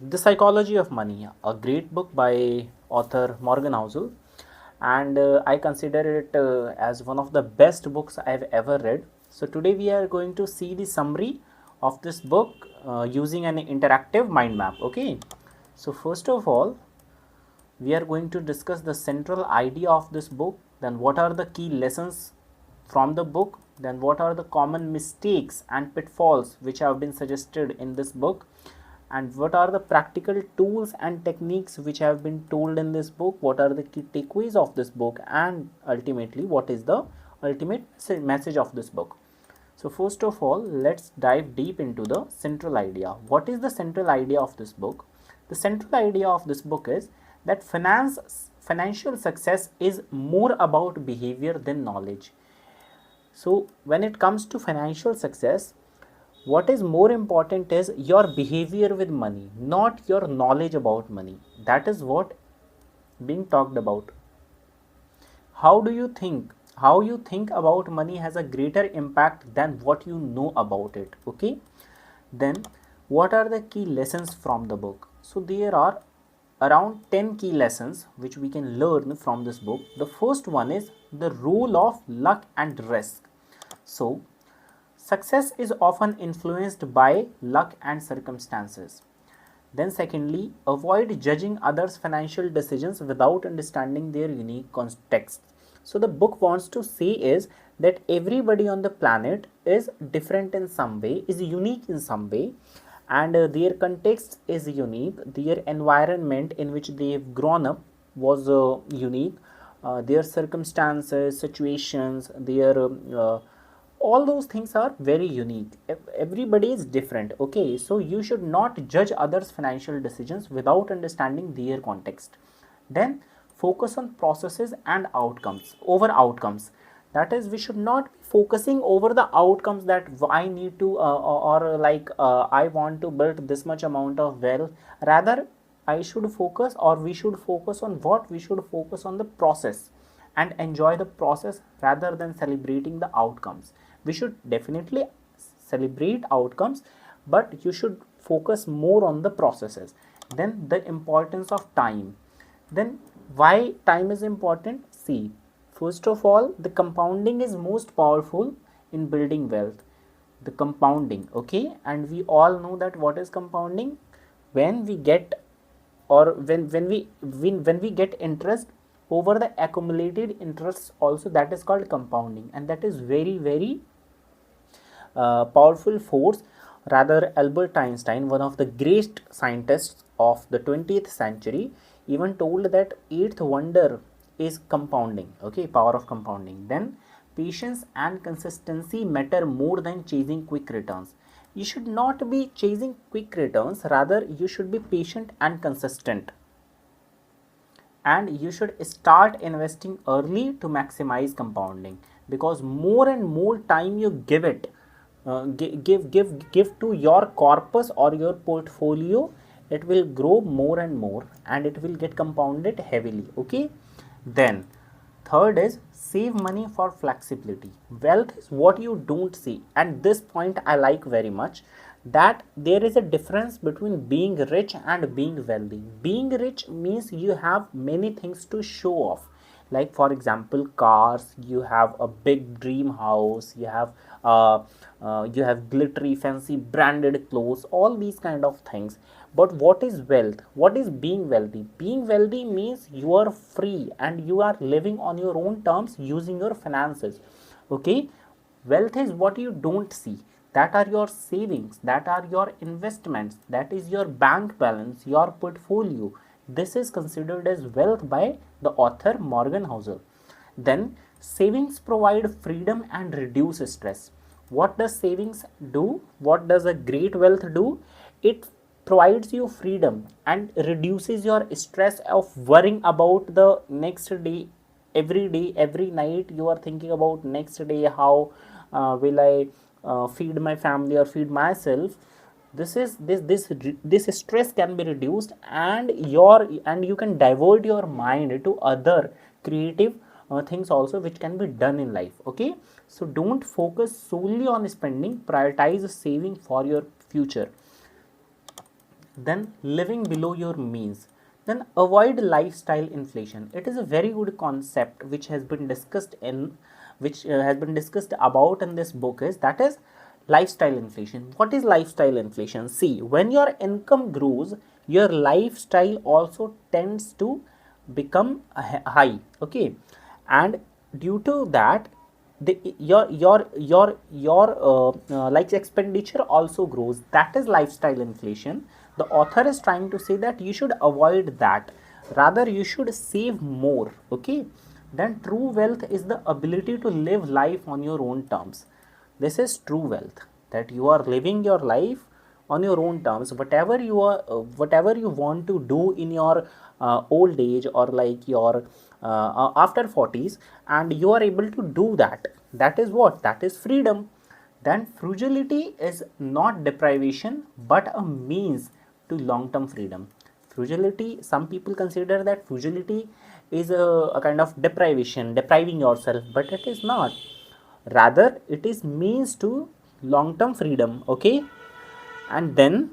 The Psychology of Money, a great book by author Morgan Housel, and I consider it as one of the best books I've ever read. So today we are going to see the summary of this book using an interactive mind map. Okay, so first of all, we are going to discuss the central idea of this book, then what are the key lessons from the book, then what are the common mistakes and pitfalls which have been suggested in this book, and what are the practical tools and techniques which have been told in this book, what are the key takeaways of this book, and ultimately what is the ultimate message of this book. So first of all, let's dive deep into the central idea. What is the central idea of this book? The central idea of this book is that financial success is more about behavior than knowledge. So when it comes to financial success, what is more important is your behavior with money, not your knowledge about money. That is what being talked about. How do you think? How you think about money has a greater impact than what you know about it. Okay. Then what are the key lessons from the book? So there are around 10 key lessons which we can learn from this book. The first one is the role of luck and risk. So success is often influenced by luck and circumstances. Then secondly, avoid judging others' financial decisions without understanding their unique context. So the book wants to say is that everybody on the planet is different in some way, is unique in some way, and their context is unique, their environment in which they've grown up was unique, their circumstances, situations, their all those things are very unique. Everybody is different. Okay, so you should not judge others financial decisions without understanding their context. Then focus on processes and outcomes over outcomes. That is, we should not be focusing over the outcomes that I need to or like I want to build this much amount of wealth. Rather, I should focus, or we should focus on what? We should focus on the process and enjoy the process rather than celebrating the outcomes. We should definitely celebrate outcomes, but you should focus more on the processes. Then the importance of time. Then why time is important? See, first of all, the compounding is most powerful in building wealth. The compounding, okay, and we all know that what is compounding. When we get, or when we get interest over the accumulated interest also, that is called compounding, and that is very powerful force. Rather, Albert Einstein, one of the great scientists of the 20th century, even told that eighth wonder is compounding. Okay, power of compounding. Then patience and consistency matter more than chasing quick returns. You should not be chasing quick returns, rather you should be patient and consistent, and you should start investing early to maximize compounding, because more and more time you give it, give to your corpus or your portfolio, it will grow more and more and it will get compounded heavily. Okay, then third is save money for flexibility. Wealth is what you don't see, and this point I like very much, that there is a difference between being rich and being wealthy. Being rich means you have many things to show off, like for example cars, you have a big dream house, you have glittery fancy branded clothes, all these kind of things. But what is wealth? What is being wealthy? Being wealthy means you are free and you are living on your own terms using your finances. Okay, wealth is what you don't see, that are your savings, that are your investments, that is your bank balance, your portfolio. This is considered as wealth by the author Morgan Housel. Then savings provide freedom and reduce stress. What does savings do? What does a great wealth do? It provides you freedom and reduces your stress of worrying about the next day. Every day, every night you are thinking about next day, how will I feed my family or feed myself. This stress can be reduced, and you can divert your mind to other creative things also which can be done in life. Okay, so don't focus solely on spending, prioritize saving for your future. then living below your means, then avoid lifestyle inflation. It is a very good concept which has been discussed in, which has been discussed about in this book, is that is lifestyle inflation. What is lifestyle inflation? See, when your income grows, your lifestyle also tends to become high, okay, and due to that, your like expenditure also grows. That is lifestyle inflation. The author is trying to say that you should avoid that, rather you should save more, okay. Then true wealth is the ability to live life on your own terms. This is true wealth, that you are living your life on your own terms. Whatever you are, whatever you want to do in your old age, or like your after 40s, and you are able to do that, that is what, that is freedom. Then frugality is not deprivation but a means to long term freedom. Frugality, some people consider that frugality is a kind of deprivation, depriving yourself, but it is not, rather it is means to long term freedom, okay. And then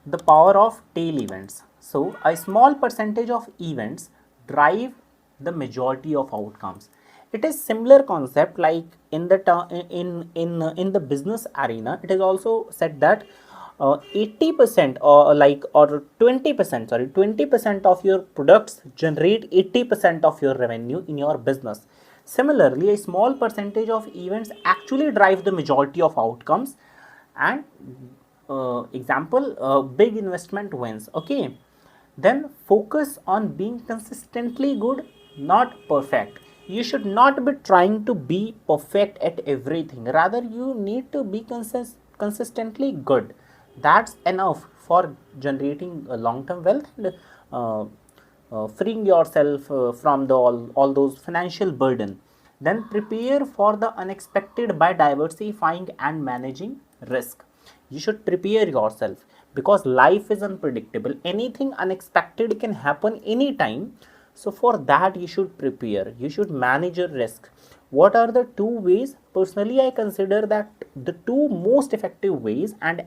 the power of tail events. So a small percentage of events drive the majority of outcomes. It is similar concept like in the in the business arena. It is also said that 80% or like or 20%, sorry, 20% of your products generate 80% of your revenue in your business. Similarly, a small percentage of events actually drive the majority of outcomes. And example, big investment wins, okay. Then focus on being consistently good, not perfect. You should not be trying to be perfect at everything, rather you need to be consistently good. That's enough for generating long term wealth, and freeing yourself from all those financial burden. Then prepare for the unexpected by diversifying and managing risk. You should prepare yourself, because life is unpredictable. Anything unexpected can happen anytime. So for that you should prepare, you should manage your risk. What are the two ways? Personally, I consider that the two most effective ways, and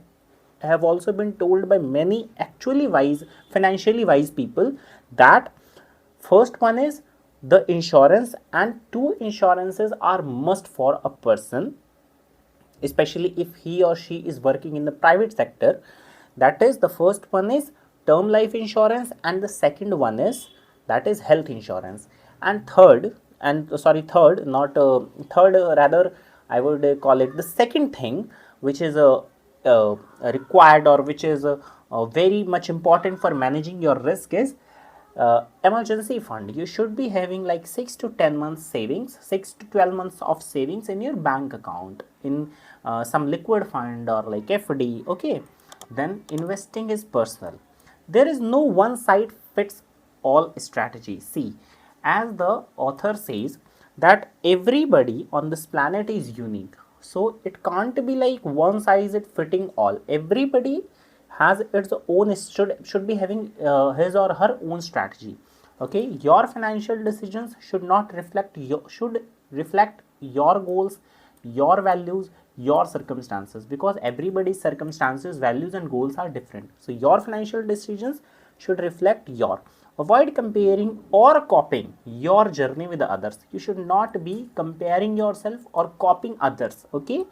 have also been told by many actually wise, financially wise people, that first one is the insurance, and two insurances are must for a person, especially if he or she is working in the private sector. That is, the first one is term life insurance, and the second one is, that is, health insurance. And third, and sorry, third not third rather I would call it the second thing, which is required, or which is very much important for managing your risk, is emergency fund. You should be having like 6 to 10 months savings, 6 to 12 months of savings in your bank account, in some liquid fund or like FD, okay. Then investing is personal. There is no one size fits all strategy. See, as the author says, that everybody on this planet is unique, so it can't be like one size it fitting all. Everybody has its own, should be having his or her own strategy, okay. Your financial decisions should not reflect your, should reflect your goals, your values, your circumstances, because everybody's circumstances, values and goals are different. So your financial decisions should reflect your. Avoid comparing or copying your journey with others. You should not be comparing yourself or copying others, okay.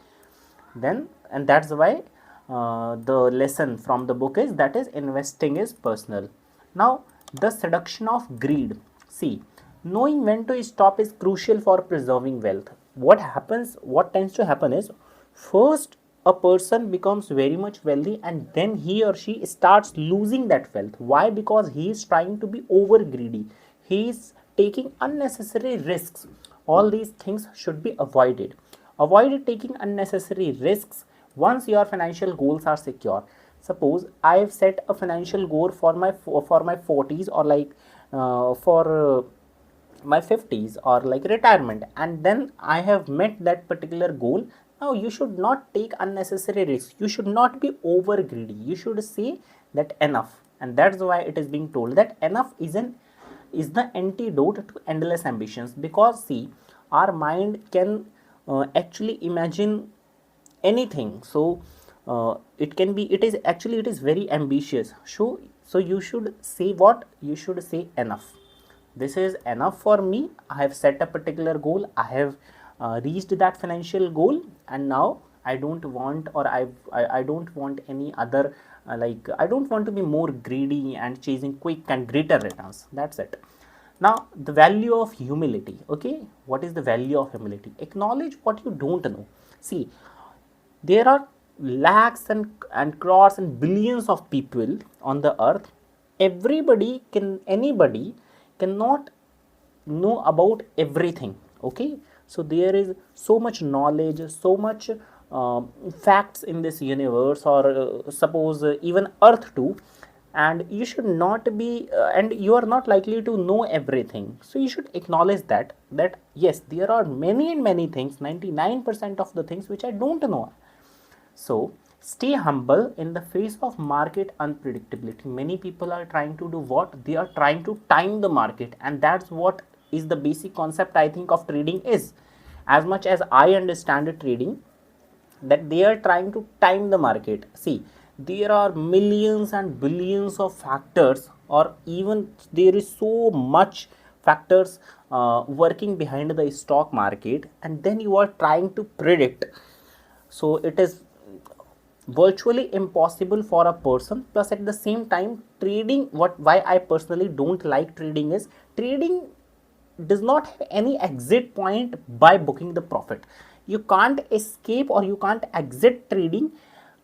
Then, and that's why the lesson from the book is, that is, investing is personal. Now, the seduction of greed. See, knowing when to stop is crucial for preserving wealth. What happens, what tends to happen is, first a person becomes very much wealthy, and then he or she starts losing that wealth. Why? Because he is trying to be over greedy, he is taking unnecessary risks. All these things should be avoided. Avoid taking unnecessary risks once your financial goals are secure. Suppose I have set a financial goal for my 40s, or like for my 50s, or like retirement, and then I have met that particular goal. Now you should not take unnecessary risks, you should not be over greedy, you should say that enough. And that's why it is being told that enough is the antidote to endless ambitions. Because see, our mind can actually imagine anything. So it can be, it is actually, it is very ambitious. So you should say what? You should say enough. This is enough for me. I have set a particular goal. I have reached that financial goal, and now I don't want, or I don't want any other, like I don't want to be more greedy and chasing quick and greater returns. That's it. Now, the value of humility. Okay, what is the value of humility? Acknowledge what you don't know. See, there are lakhs and crores and billions of people on the earth. Anybody cannot know about everything. Okay, so there is so much knowledge, so much facts in this universe, or suppose even earth too, and you should not be and you are not likely to know everything. So you should acknowledge that yes, there are many and many things, 99% of the things which I don't know. So stay humble in the face of market unpredictability. Many people are trying to do what? They are trying to time the market, and that's what is the basic concept, I think, of trading is. As much as I understand trading, that they are trying to time the market. See, there are millions and billions of factors, or even there is so much factors working behind the stock market, and then you are trying to predict. So it is virtually impossible for a person. Plus at the same time, trading, what why I personally don't like trading is, trading does not have any exit point by booking the profit. You can't escape, or you can't exit trading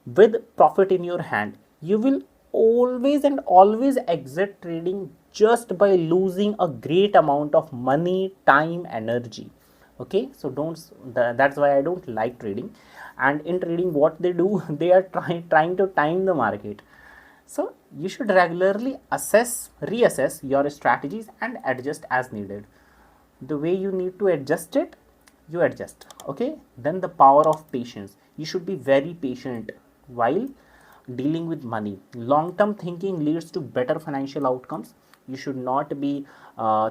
with profit in your hand. You will always and always exit trading just by losing a great amount of money, time, energy. Okay, so that's why I don't like trading. And in trading, what they do, they are trying to time the market. So you should regularly reassess your strategies and adjust as needed. The way you need to adjust it, you adjust. Okay, then the power of patience. You should be very patient while dealing with money. Long term thinking leads to better financial outcomes. You should not be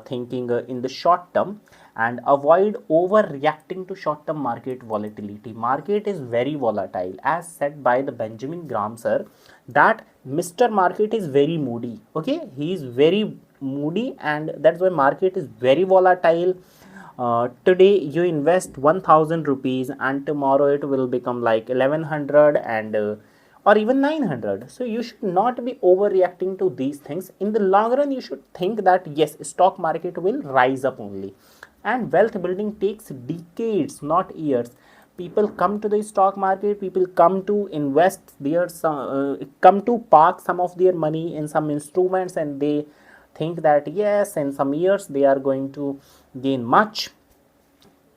thinking in the short term, and avoid overreacting to short term market volatility. Market is very volatile, as said by the Benjamin Graham sir, that Mr. Market is very moody. Okay, he is very moody, and that's why market is very volatile. Today you invest 1000 rupees, and tomorrow it will become like 1100, and or even 900. So you should not be overreacting to these things. In the long run, you should think that yes, stock market will rise up only, and wealth building takes decades, not years. People come to the stock market, people come to invest their come to park some of their money in some instruments, and they think that yes, in some years they are going to gain much,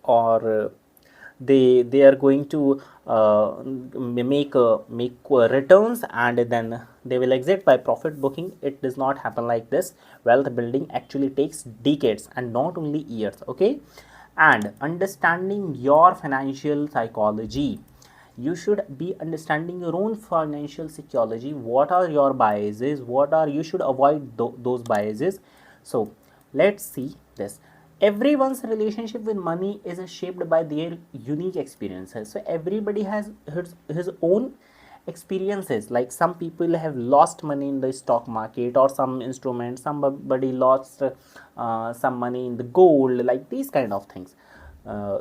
or they are going to make returns, and then they will exit by profit booking. It does not happen like this. Wealth building actually takes decades and not only years. Okay, and understanding your financial psychology. You should be understanding your own financial psychology. What are your biases? What are, you should avoid those biases. So let's see this. Everyone's relationship with money is shaped by their unique experiences. So everybody has his own experiences. Like some people have lost money in the stock market or some instrument, somebody lost some money in the gold, like these kind of things.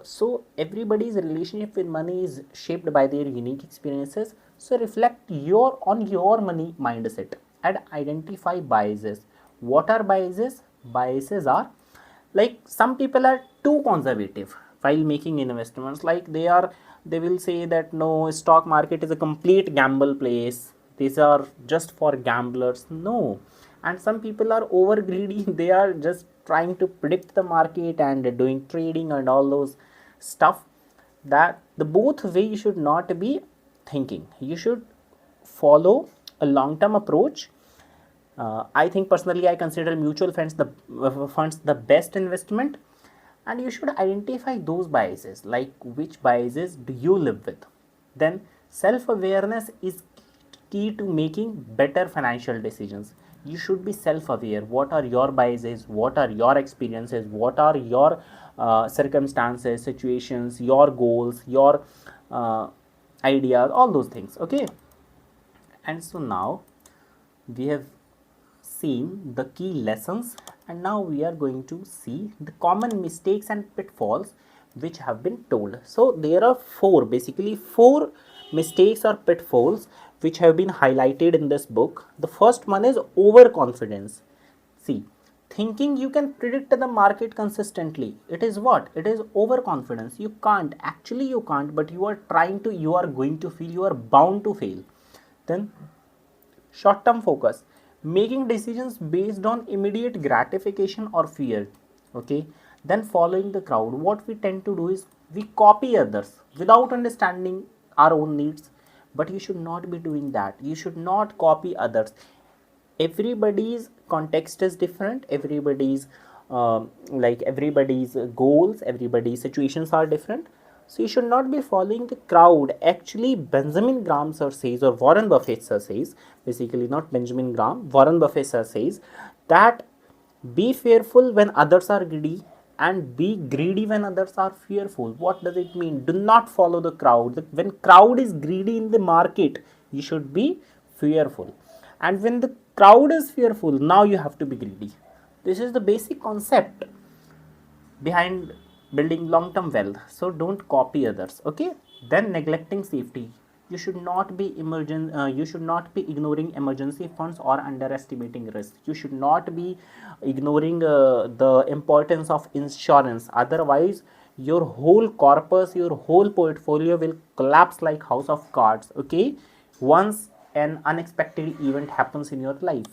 So everybody's relationship with money is shaped by their unique experiences. So reflect your money mindset and identify biases. What are biases? Biases are, like, some people are too conservative while making investments. Like they will say that no, stock market is a complete gamble place, these are just for gamblers. No. And some people are over greedy, they are just trying to predict the market and doing trading and all those stuff. That the both way you should not be thinking. You should follow a long term approach. I think personally I consider mutual funds the best investment. And you should identify those biases, like which biases do you live with. Then self awareness is key to making better financial decisions. You should be self aware. What are your biases? What are your experiences? What are your circumstances, situations, your goals, your ideas, all those things. Okay, and so now we have seen the key lessons, and now we are going to see the common mistakes and pitfalls which have been told. So there are basically four mistakes or pitfalls which have been highlighted in this book. The first one is overconfidence. See, thinking you can predict the market consistently, it is what? It is overconfidence. You can't, actually you can't, but you are trying to, you are going to fail, you are bound to fail. Then short term focus, making decisions based on immediate gratification or fear. Okay, then following the crowd, what we tend to do is we copy others without understanding our own needs. But you should not be doing that. You should not copy others. Everybody's context is different, everybody's everybody's goals, everybody's situations are different. So you should not be following the crowd. Actually, Benjamin Graham sir says, or Warren Buffett sir says, basically not Benjamin Graham, Warren Buffett sir says that be fearful when others are greedy and be greedy when others are fearful. What does it mean? Do not follow the crowd. When crowd is greedy in the market, you should be fearful. And when the crowd is fearful, now you have to be greedy. This is the basic concept behind building long term wealth. So don't copy others. Okay, then neglecting safety. You should not be you should not be ignoring emergency funds or underestimating risk. You should not be ignoring the importance of insurance. Otherwise your whole corpus, your whole portfolio will collapse like house of cards. Okay, once an unexpected event happens in your life.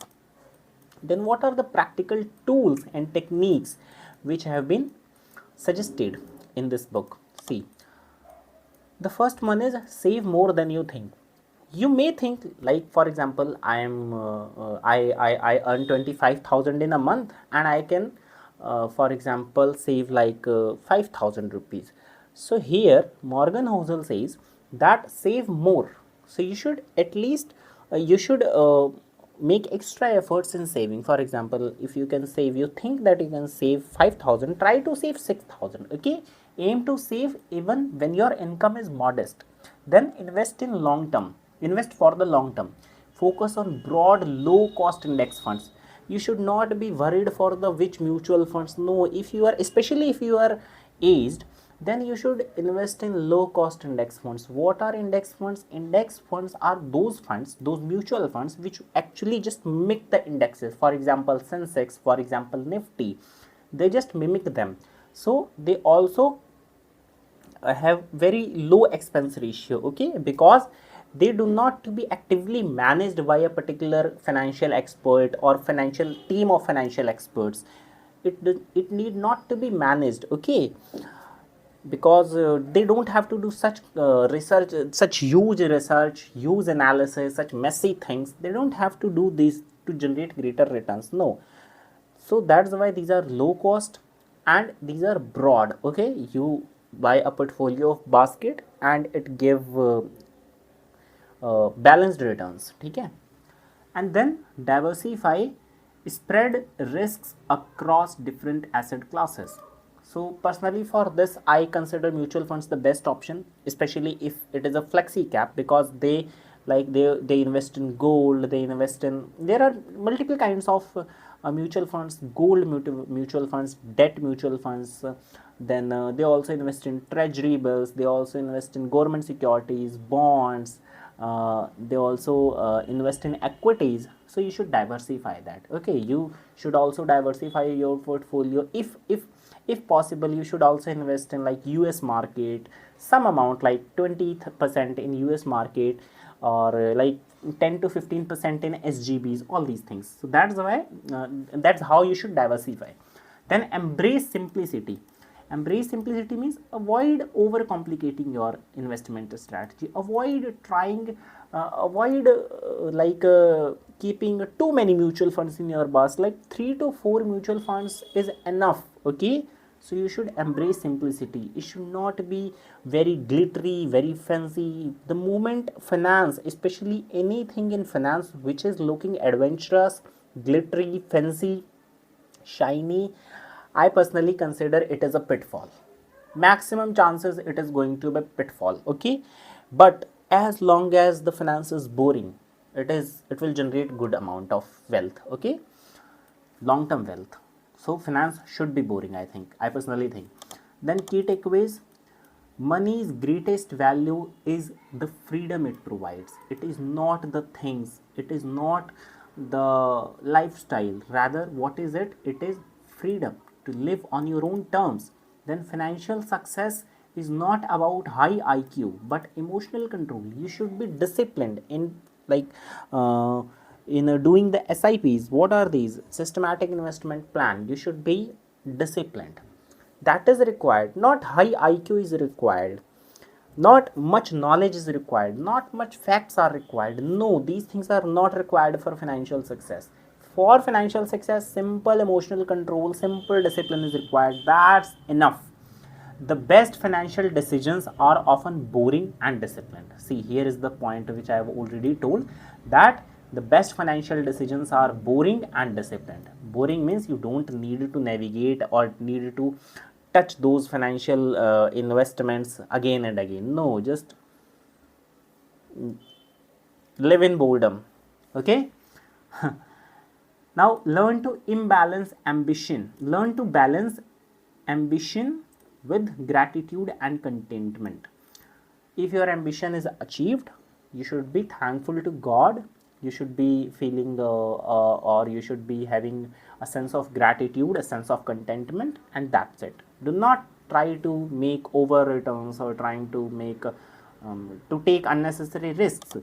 Then what are the practical tools and techniques which have been suggested in this book? See, the first one is save more than you think. You may think, like for example, I earn 25,000 in a month and I can for example save like 5,000 rupees. So here Morgan Housel says that save more. So you should at least you should make extra efforts in saving. For example, if you can save, you think that you can save 5,000, try to save 6,000. Okay, aim to save even when your income is modest. Then invest in long term, invest for the long term. Focus on broad low cost index funds. You should not be worried for the which mutual funds. No, if you are, especially if you are aged, then you should invest in low cost index funds. What are index funds? Index funds are those funds, those mutual funds which actually just mimic the indexes. For example, Sensex, for example, Nifty, they just mimic them. So they also have very low expense ratio. Okay, because they do not to be actively managed by a particular financial expert or financial team of financial experts. It need not to be managed. Okay, because they don't have to do such research, such huge research, huge analysis, such messy things. They don't have to do this to generate greater returns. No, so that's why these are low cost and these are broad. Okay, you buy a portfolio of basket and it give balanced returns. Okay, and then diversify, spread risks across different asset classes. So personally for this I consider mutual funds the best option, especially if it is a flexi cap, because they they invest in gold, they invest in, there are multiple kinds of mutual funds, gold mutual funds, debt mutual funds, then they also invest in treasury bills, they also invest in government securities, bonds, they also invest in equities. So you should diversify that. Okay, you should also diversify your portfolio. If possible, you should also invest in like US market, some amount like 20% in US market, or like 10 to 15% in SGBs, all these things. So that's why that's how you should diversify. Then embrace simplicity. Embrace simplicity means avoid over complicating your investment strategy, avoid trying avoid keeping too many mutual funds in your basket. Like 3 to 4 mutual funds is enough. Okay, so you should embrace simplicity. It should not be very glittery, very fancy. The moment finance, especially anything in finance which is looking adventurous, glittery, fancy, shiny, I personally consider it as a pitfall. Maximum chances it is going to be pitfall. Okay, but as long as the finance is boring, it will generate good amount of wealth. Okay, long term wealth. So finance should be boring, I think, I personally think. Then key takeaways: money's greatest value is the freedom it provides. It is not the things, it is not the lifestyle. Rather, what is it? It is freedom to live on your own terms. Then financial success is not about high IQ but emotional control. You should be disciplined in, like, doing the SIPs. What are these? Systematic investment plan. You should be disciplined. That is required. Not high IQ is required, not much knowledge is required, not much facts are required. No, these things are not required for financial success. For financial success, simple emotional control, simple discipline is required. That's enough. The best financial decisions are often boring and disciplined. See, here is the point which I have already told, that the best financial decisions are boring and disciplined. Boring means you don't need to navigate or need to touch those financial investments again and again. No, just live in boredom. Okay. Now learn to imbalance ambition. Learn to balance ambition with gratitude and contentment. If your ambition is achieved, you should be thankful to God. You should be feeling or you should be having a sense of gratitude, a sense of contentment, and that's it. Do not try to make over returns or trying to make to take unnecessary risks.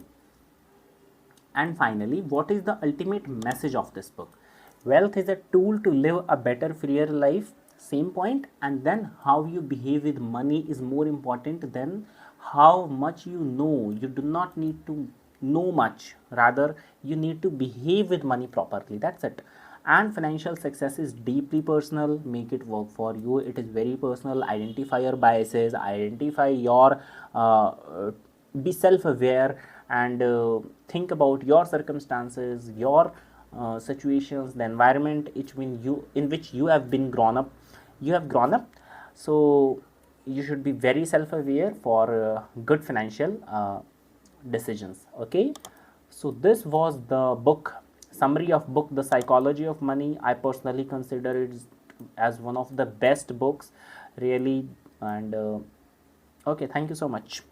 And finally, what is the ultimate message of this book? Wealth is a tool to live a better, freer life. Same point. And then how you behave with money is more important than how much you know. You do not need to know much. Rather, you need to behave with money properly. That's it. And financial success is deeply personal. Make it work for you. It is very personal. Identify your biases. Identify your be self-aware, and think about your circumstances, your situations, the environment in which you have been grown up. You have grown up, so you should be very self-aware for good financial decisions. Okay, so this was the book summary of book The Psychology of Money. I personally consider it as one of the best books, really. And okay, thank you so much.